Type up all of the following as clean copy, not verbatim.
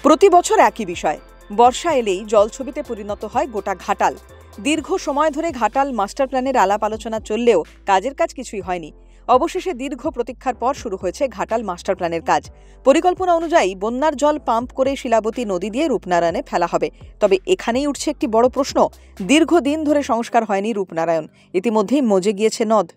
প্রতি বছর একই বিষয়, বর্ষা এলেই জলছবিতে পরিণত হয় গোটা ঘাটাল। দীর্ঘ সময় ধরে ঘাটাল মাস্টার প্ল্যানের আলাপ আলোচনা চললেও কাজের কাজ কিছুই হয়নি। অবশেষে দীর্ঘ প্রতীক্ষার পর শুরু হয়েছে ঘাটাল মাস্টার প্ল্যানের কাজ। পরিকল্পনা অনুযায়ী বন্যার জল পাম্প করে শিলাবতী নদী দিয়ে রূপনারায়ণে ফেলা হবে। তবে এখানেই উঠছে একটি বড় প্রশ্ন, দীর্ঘদিন ধরে সংস্কার হয়নি রূপনারায়ণ, ইতিমধ্যেই মজে গিয়েছে নদ।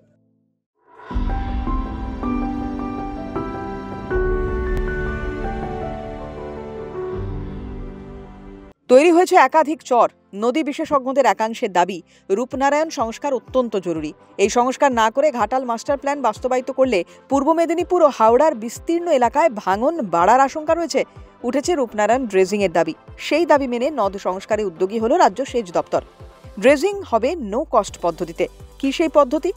তৈরি হয়েছে একাধিক চর। নদী বিশেষজ্ঞদের একাংশের দাবি, রূপনারায়ণ সংস্কার অত্যন্ত জরুরি। এই সংস্কার না করে ঘাটাল মাস্টার প্ল্যান বাস্তবায়িত করলে পূর্ব মেদিনীপুর ও হাওড়ার বিস্তীর্ণ এলাকায় ভাঙন বাড়ার আশঙ্কা রয়েছে। উঠেছে রূপনারায়ণ ড্রেজিংয়ের দাবি। সেই দাবি মেনে নদ সংস্কারে উদ্যোগী হল রাজ্য সেচ দপ্তর। ড্রেজিং হবে নো কস্ট পদ্ধতিতে। কি সেই পদ্ধতি?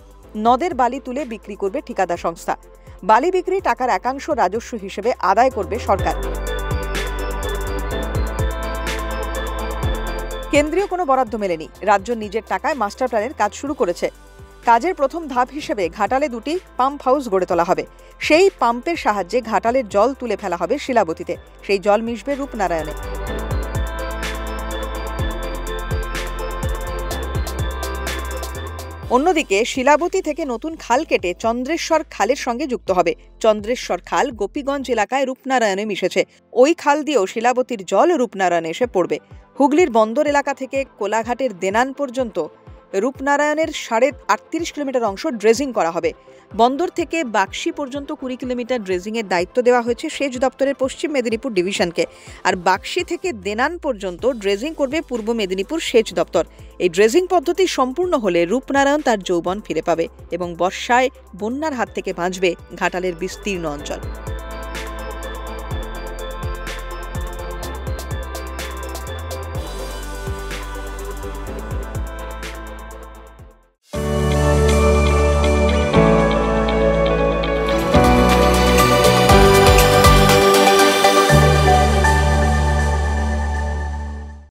নদের বালি তুলে বিক্রি করবে ঠিকাদার সংস্থা। বালি বিক্রি টাকার একাংশ রাজস্ব হিসেবে আদায় করবে সরকার। কেন্দ্রীয় কোনো বরাদ্দ মেলেনি। রাজ্য নিজের টাকায় মাস্টার প্ল্যানের কাজ শুরু করেছে। কাজের প্রথম ধাপ হিসেবে ঘাটালে 2টি পাম্প হাউস গড়ে তোলা হবে। সেই পাম্পের সাহায্যে ঘাটালের জল তুলে ফেলা হবে শিলাবতীতে। সেই জল মিশবে রূপনারায়ণে। অন্যদিকে শিলাবতী থেকে নতুন খাল কেটে চন্দ্রেশ্বর খালের সঙ্গে যুক্ত হবে। চন্দ্রেশ্বর খাল গোপীগঞ্জ এলাকায় রূপনারায়ণে মিশেছে। ওই খাল দিয়েও শিলাবতীর জল রূপনারায়ণে এসে পড়বে। হুগলির বন্দর এলাকা থেকে কোলাঘাটের দেনান পর্যন্ত রূপনারায়ণের 38.5 কিলোমিটার অংশ ড্রেজিং করা হবে। বন্দর থেকে বাক্সি পর্যন্ত 20 কিলোমিটার ড্রেজিংয়ের দায়িত্ব দেওয়া হয়েছে সেচ দপ্তরের পশ্চিম মেদিনীপুর ডিভিশনকে। আর বাক্সি থেকে দেনান পর্যন্ত ড্রেজিং করবে পূর্ব মেদিনীপুর সেচ দপ্তর। এই ড্রেজিং পদ্ধতি সম্পূর্ণ হলে রূপনারায়ণ তার যৌবন ফিরে পাবে এবং বর্ষায় বন্যার হাত থেকে বাঁচবে ঘাটালের বিস্তীর্ণ অঞ্চল।